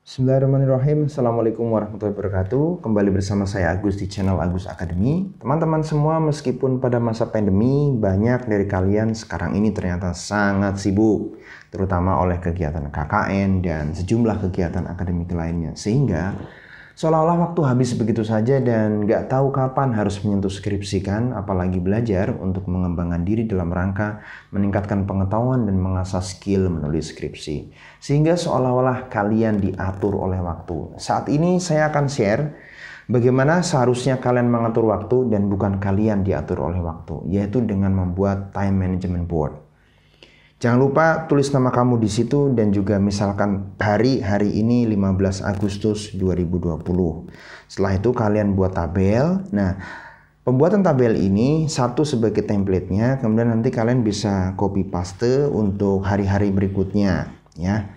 Bismillahirrahmanirrahim. Assalamualaikum warahmatullahi wabarakatuh. Kembali bersama saya Agus di channel Agus Academy. Teman-teman semua, meskipun pada masa pandemi banyak dari kalian sekarang ini ternyata sangat sibuk, terutama oleh kegiatan KKN dan sejumlah kegiatan akademik lainnya, sehingga seolah-olah waktu habis begitu saja dan gak tahu kapan harus menyentuh skripsi kan, apalagi belajar untuk mengembangkan diri dalam rangka meningkatkan pengetahuan dan mengasah skill menulis skripsi. Sehingga seolah-olah kalian diatur oleh waktu. Saat ini saya akan share bagaimana seharusnya kalian mengatur waktu dan bukan kalian diatur oleh waktu, yaitu dengan membuat time management board. Jangan lupa tulis nama kamu di situ dan juga misalkan hari ini 15 Agustus 2020. Setelah itu kalian buat tabel. Nah, pembuatan tabel ini satu sebagai template-nya, kemudian nanti kalian bisa copy paste untuk hari-hari berikutnya ya.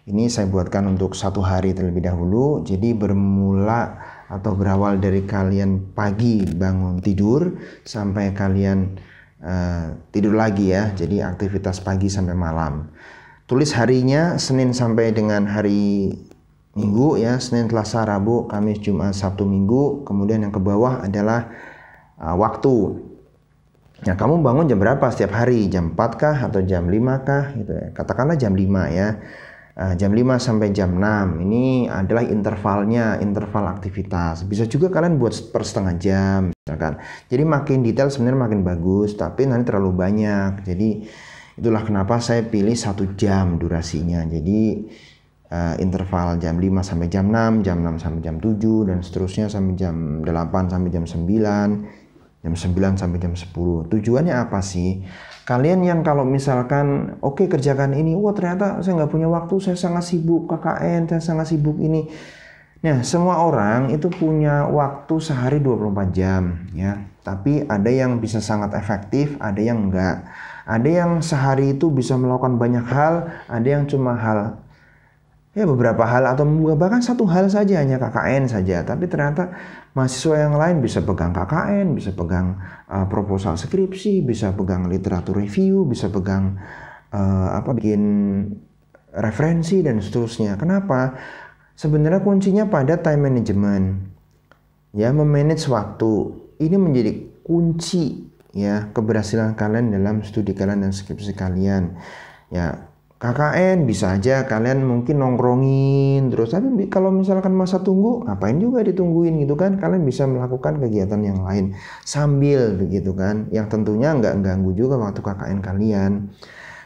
Ini saya buatkan untuk satu hari terlebih dahulu. Jadi bermula atau berawal dari kalian pagi bangun tidur sampai kalian tidur lagi ya, jadi aktivitas pagi sampai malam. Tulis harinya Senin sampai dengan hari Minggu ya, Senin, Selasa, Rabu, Kamis, Jumat, Sabtu, Minggu. Kemudian yang ke bawah adalah waktu. Nah, kamu bangun jam berapa setiap hari? Jam 4 kah atau jam 5 kah gitu ya. Katakanlah jam 5 ya. Jam 5 sampai jam 6 ini adalah intervalnya, interval aktivitas. Bisa juga kalian buat per setengah jam misalkan. Jadi makin detail sebenarnya makin bagus, tapi nanti terlalu banyak. Jadi itulah kenapa saya pilih 1 jam durasinya. Jadi interval jam 5 sampai jam 6, jam 6 sampai jam 7 dan seterusnya sampai jam 8 sampai jam 9, jam 9 sampai jam 10. Tujuannya apa sih? Kalian yang kalau misalkan oke, kerjakan ini, wah ternyata saya nggak punya waktu, saya sangat sibuk KKN, saya sangat sibuk ini. Nah, semua orang itu punya waktu sehari 24 jam ya. Tapi ada yang bisa sangat efektif, ada yang enggak. Ada yang sehari itu bisa melakukan banyak hal, ada yang cuma beberapa hal atau bahkan satu hal saja, hanya KKN saja. Tapi ternyata mahasiswa yang lain bisa pegang KKN, bisa pegang proposal skripsi, bisa pegang literatur review, bisa pegang bikin referensi dan seterusnya. Kenapa? Sebenarnya kuncinya pada time management. Ya, memanage waktu. Ini menjadi kunci ya keberhasilan kalian dalam studi kalian dan skripsi kalian. Ya, KKN bisa aja kalian mungkin nongkrongin terus, tapi kalau misalkan masa tunggu ngapain juga ditungguin gitu kan. Kalian bisa melakukan kegiatan yang lain sambil begitu kan, yang tentunya nggak ganggu juga waktu KKN kalian.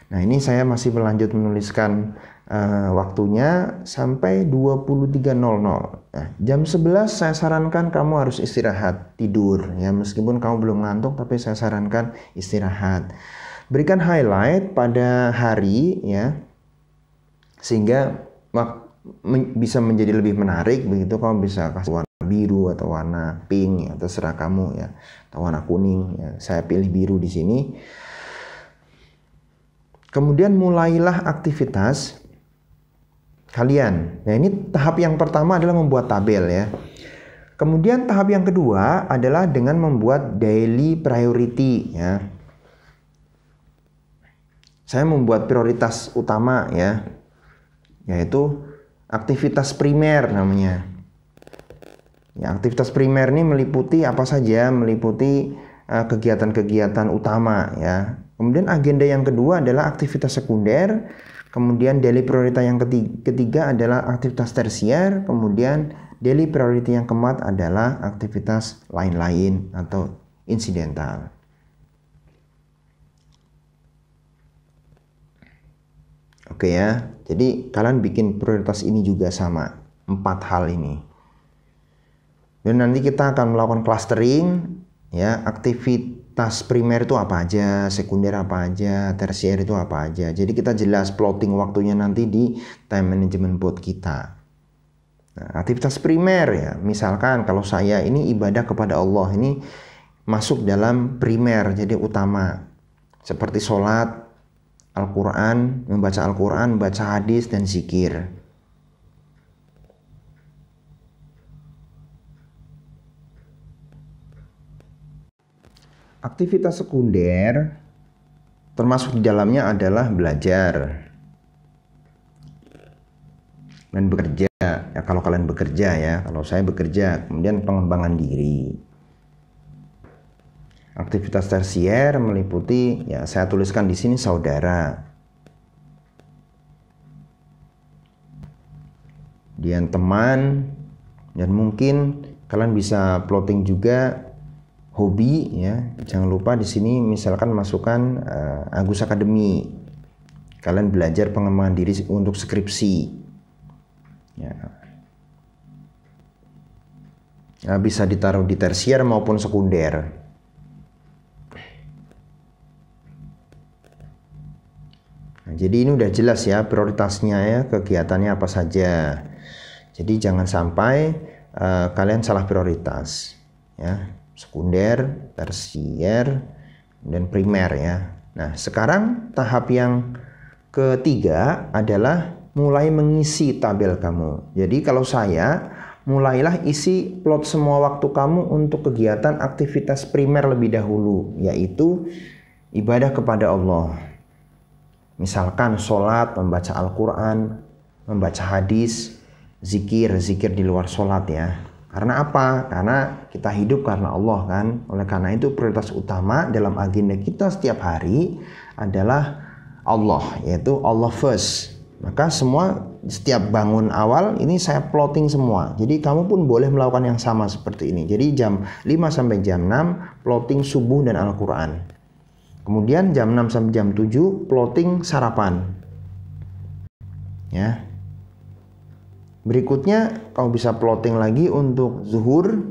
Nah, ini saya masih berlanjut menuliskan waktunya sampai 23.00. Nah, jam 11 saya sarankan kamu harus istirahat, tidur ya, meskipun kamu belum ngantuk tapi saya sarankan istirahat. Berikan highlight pada hari ya, sehingga bisa menjadi lebih menarik begitu. Kamu bisa kasih warna biru atau warna pink ya, terserah kamu ya, atau warna kuning ya. Saya pilih biru di sini. Kemudian mulailah aktivitas kalian. Nah, ini tahap yang pertama adalah membuat tabel ya. Kemudian tahap yang kedua adalah dengan membuat daily priority ya. Saya membuat prioritas utama ya, yaitu aktivitas primer namanya. Ya, aktivitas primer ini meliputi apa saja? Meliputi kegiatan-kegiatan utama ya. Kemudian agenda yang kedua adalah aktivitas sekunder. Kemudian daily priority yang ketiga adalah aktivitas tersier. Kemudian daily priority yang keempat adalah aktivitas lain-lain atau insidental. Oke ya, jadi kalian bikin prioritas ini juga sama, 4 hal ini. Dan nanti kita akan melakukan clustering ya, aktivitas primer itu apa aja, sekunder apa aja, tersier itu apa aja. Jadi kita jelas plotting waktunya nanti di time management board kita. Nah, aktivitas primer ya, misalkan kalau saya ini ibadah kepada Allah, ini masuk dalam primer, jadi utama. Seperti sholat, Al-Quran, membaca Al-Quran, membaca hadis, dan zikir. Aktivitas sekunder termasuk di dalamnya adalah belajar dan bekerja. kalau kalian bekerja ya, kalau saya bekerja. Kemudian pengembangan diri. Aktivitas tersier meliputi, ya saya tuliskan di sini saudara. Kemudian teman, dan mungkin kalian bisa plotting juga hobi ya. Jangan lupa di sini misalkan masukkan Agus Academy. Kalian belajar pengembangan diri untuk skripsi. Ya. Nah, bisa ditaruh di tersier maupun sekunder. Nah, jadi ini udah jelas ya prioritasnya ya, kegiatannya apa saja. Jadi jangan sampai kalian salah prioritas ya, sekunder, tersier, dan primer ya. Nah, sekarang tahap yang ketiga adalah mulai mengisi tabel kamu. Jadi kalau saya, mulailah isi plot semua waktu kamu untuk kegiatan aktivitas primer lebih dahulu, yaitu ibadah kepada Allah. Misalkan sholat, membaca Al-Quran, membaca hadis, zikir di luar sholat ya. Karena apa? Karena kita hidup karena Allah kan. Oleh karena itu prioritas utama dalam agenda kita setiap hari adalah Allah, yaitu Allah first. Maka semua setiap bangun awal ini saya plotting semua. Jadi kamu pun boleh melakukan yang sama seperti ini. Jadi jam 5 sampai jam 6 plotting subuh dan Al-Quran. Kemudian jam 6 sampai jam 7 plotting sarapan. Ya. Berikutnya kamu bisa plotting lagi untuk zuhur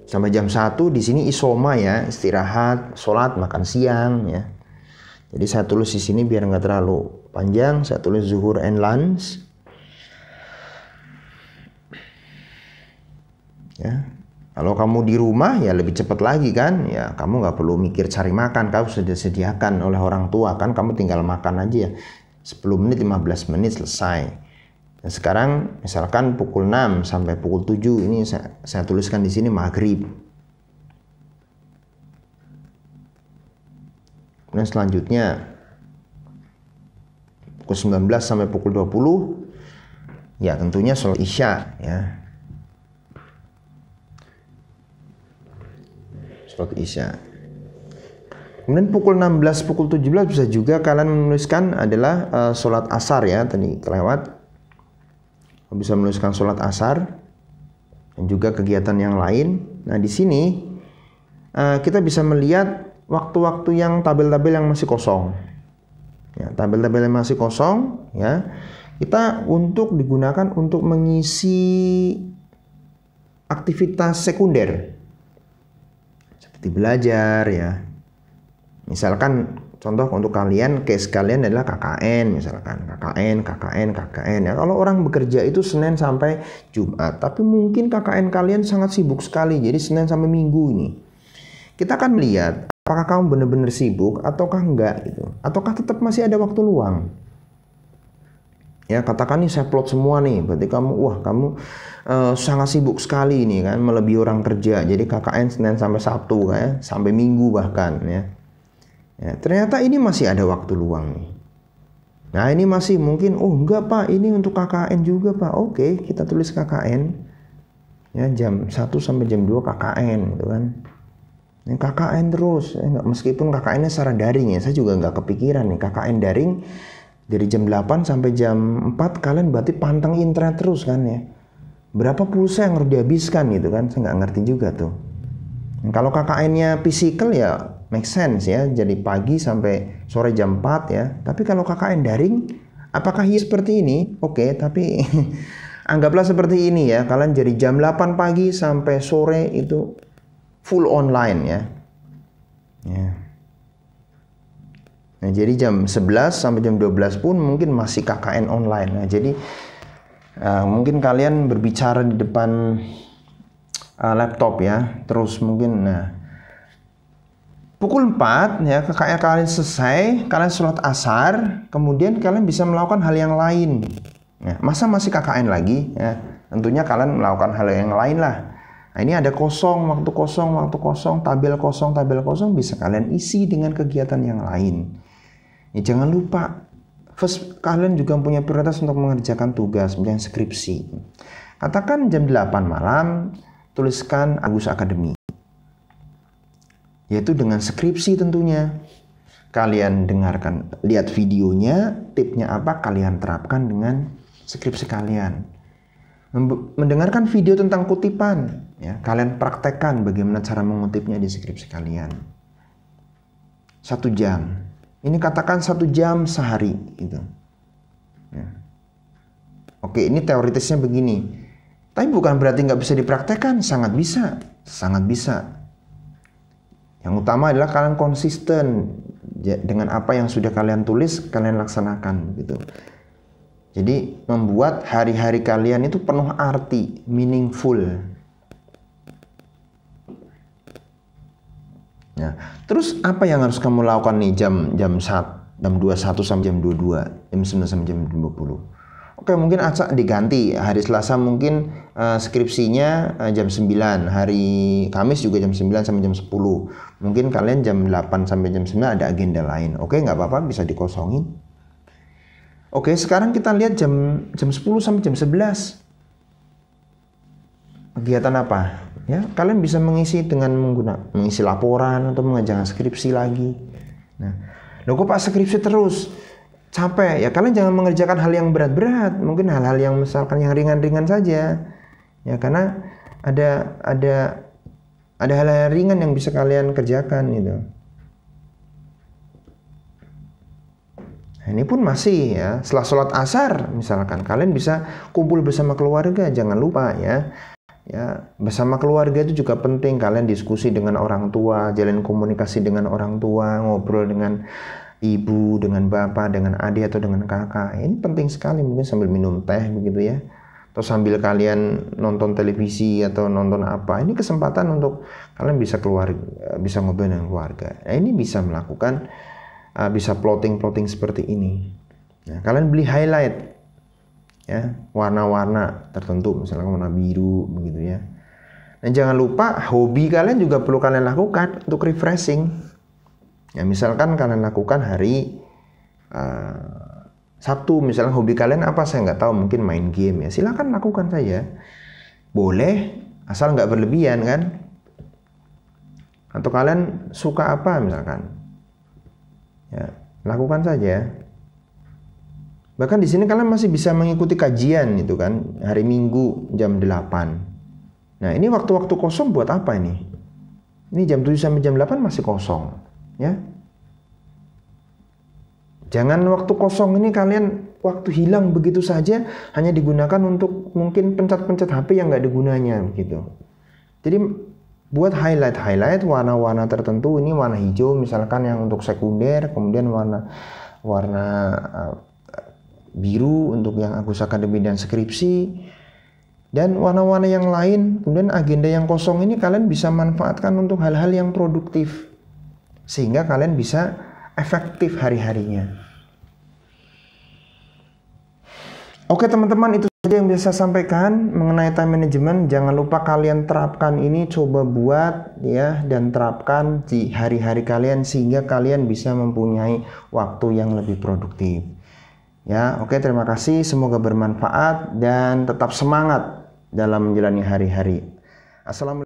sampai jam 1. Di sini isoma ya, istirahat, sholat, makan siang ya. Jadi saya tulis di sini biar nggak terlalu panjang. Saya tulis zuhur and lunch. Ya. Kalau kamu di rumah ya lebih cepat lagi kan. Ya kamu nggak perlu mikir cari makan. Kamu sudah disediakan oleh orang tua kan. Kamu tinggal makan aja ya. 10 menit, 15 menit selesai. Dan sekarang misalkan pukul 6 sampai pukul 7 ini saya tuliskan di sini maghrib. Kemudian selanjutnya pukul 19 sampai pukul 20 ya tentunya sholat isya ya. Sholat isya. Kemudian pukul 16, pukul 17 bisa juga kalian menuliskan adalah sholat asar ya, tadi kelewat. Bisa menuliskan sholat asar dan juga kegiatan yang lain. Nah di sini kita bisa melihat waktu-waktu yang tabel-tabel yang masih kosong. Ya, tabel-tabel yang masih kosong ya, kita digunakan untuk mengisi aktivitas sekunder. Seperti belajar ya. Misalkan contoh untuk kalian, case kalian adalah KKN misalkan. KKN ya. Kalau orang bekerja itu Senin sampai Jumat, tapi mungkin KKN kalian sangat sibuk sekali. Jadi Senin sampai Minggu ini. Kita akan melihat apakah kamu benar-benar sibuk ataukah enggak gitu. Ataukah tetap masih ada waktu luang. Ya, katakan nih saya plot semua nih, berarti kamu sangat sibuk sekali nih kan, melebihi orang kerja. Jadi KKN Senin sampai Sabtu ya, sampai Minggu bahkan ya. Ya, ternyata ini masih ada waktu luang nih. Nah, ini masih mungkin enggak Pak, ini untuk KKN juga Pak. Oke, kita tulis KKN. Ya, jam 1 sampai jam 2 KKN gitu kan. Ini KKN terus, meskipun KKN-nya secara daring ya, saya juga nggak kepikiran nih KKN daring dari jam 8 sampai jam 4 kalian berarti panteng internet terus kan ya. Berapa pulsa yang harus dihabiskan gitu kan, saya nggak ngerti juga tuh. Dan kalau KKN-nya physical ya make sense ya, jadi pagi sampai sore jam 4 ya. Tapi kalau KKN daring, apakah iya seperti ini? Oke, tapi anggaplah seperti ini ya, kalian jadi jam 8 pagi sampai sore itu full online ya. Ya. Nah, jadi jam 11 sampai jam 12 pun mungkin masih KKN online. Nah, jadi mungkin kalian berbicara di depan laptop ya. Terus mungkin pukul 4 ya KKN kalian selesai, kalian sholat asar, kemudian kalian bisa melakukan hal yang lain. Nah, masa masih KKN lagi ya? Tentunya kalian melakukan hal yang lain lah. Nah, ini ada waktu kosong, tabel kosong bisa kalian isi dengan kegiatan yang lain. Ya, jangan lupa First, kalian juga punya prioritas untuk mengerjakan tugas, misalnya skripsi. Katakan jam 8 malam, tuliskan Agus Academy. Yaitu dengan skripsi tentunya. Kalian dengarkan, lihat videonya, tipnya apa, kalian terapkan dengan skripsi kalian. Mendengarkan video tentang kutipan, ya, kalian praktekkan bagaimana cara mengutipnya di skripsi kalian. 1 jam. Ini katakan 1 jam sehari gitu. Ya. Oke, ini teoritisnya begini. Tapi bukan berarti nggak bisa dipraktekkan, sangat bisa, sangat bisa. Yang utama adalah kalian konsisten dengan apa yang sudah kalian tulis, kalian laksanakan gitu. Jadi membuat hari-hari kalian itu penuh arti, meaningful. Ya. Terus apa yang harus kamu lakukan nih jam 21 sampai jam 22, jam 9 sampai jam 20? Oke, mungkin acak diganti. Hari Selasa mungkin skripsinya jam 9, hari Kamis juga jam 9 sampai jam 10. Mungkin kalian jam 8 sampai jam 9 ada agenda lain. Oke, nggak apa-apa, bisa dikosongin. Oke, sekarang kita lihat jam 10 sampai jam 11. Kegiatan apa? Ya, kalian bisa mengisi dengan mengisi laporan atau mengerjakan skripsi lagi. Nah, loh kok Pak skripsi terus? Capek. Ya kalian jangan mengerjakan hal yang berat-berat, mungkin hal-hal yang misalkan yang ringan-ringan saja. Ya, karena ada hal-hal ringan yang bisa kalian kerjakan gitu. Nah, ini pun masih ya, setelah sholat asar misalkan kalian bisa kumpul bersama keluarga, jangan lupa ya. Ya, bersama keluarga itu juga penting, kalian diskusi dengan orang tua, jalin komunikasi dengan orang tua, ngobrol dengan ibu, dengan bapak, dengan adik atau dengan kakak. Ini penting sekali, mungkin sambil minum teh begitu ya. Atau sambil kalian nonton televisi atau nonton apa. Ini kesempatan untuk kalian bisa bisa ngobrol dengan keluarga. Nah, ini bisa melakukan bisa plotting seperti ini. Nah, kalian beli highlight ya, warna-warna tertentu, misalnya warna biru begitu ya. Dan jangan lupa hobi kalian juga perlu kalian lakukan untuk refreshing. Ya, misalkan kalian lakukan hari Sabtu, misalnya hobi kalian apa saya nggak tahu, mungkin main game ya, silakan lakukan saja. Boleh, asal nggak berlebihan kan. Atau kalian suka apa misalkan, ya lakukan saja. Bahkan di sini kalian masih bisa mengikuti kajian itu kan, hari Minggu jam 8. Nah, ini waktu-waktu kosong buat apa ini? Ini jam 7 sampai jam 8 masih kosong, ya. Jangan waktu kosong ini kalian waktu hilang begitu saja, hanya digunakan untuk mungkin pencet-pencet HP yang nggak ada gunanya gitu. Jadi buat highlight warna-warna tertentu, ini warna hijau misalkan yang untuk sekunder, kemudian warna biru untuk yang Agus Academy dan skripsi, dan warna-warna yang lain. Kemudian agenda yang kosong ini kalian bisa manfaatkan untuk hal-hal yang produktif, sehingga kalian bisa efektif hari-harinya. Oke teman-teman, itu saja yang bisa saya sampaikan mengenai time management. Jangan lupa kalian terapkan ini, coba buat ya, dan terapkan di hari-hari kalian sehingga kalian bisa mempunyai waktu yang lebih produktif. Ya, oke, terima kasih. Semoga bermanfaat dan tetap semangat dalam menjalani hari-hari. Assalamualaikum.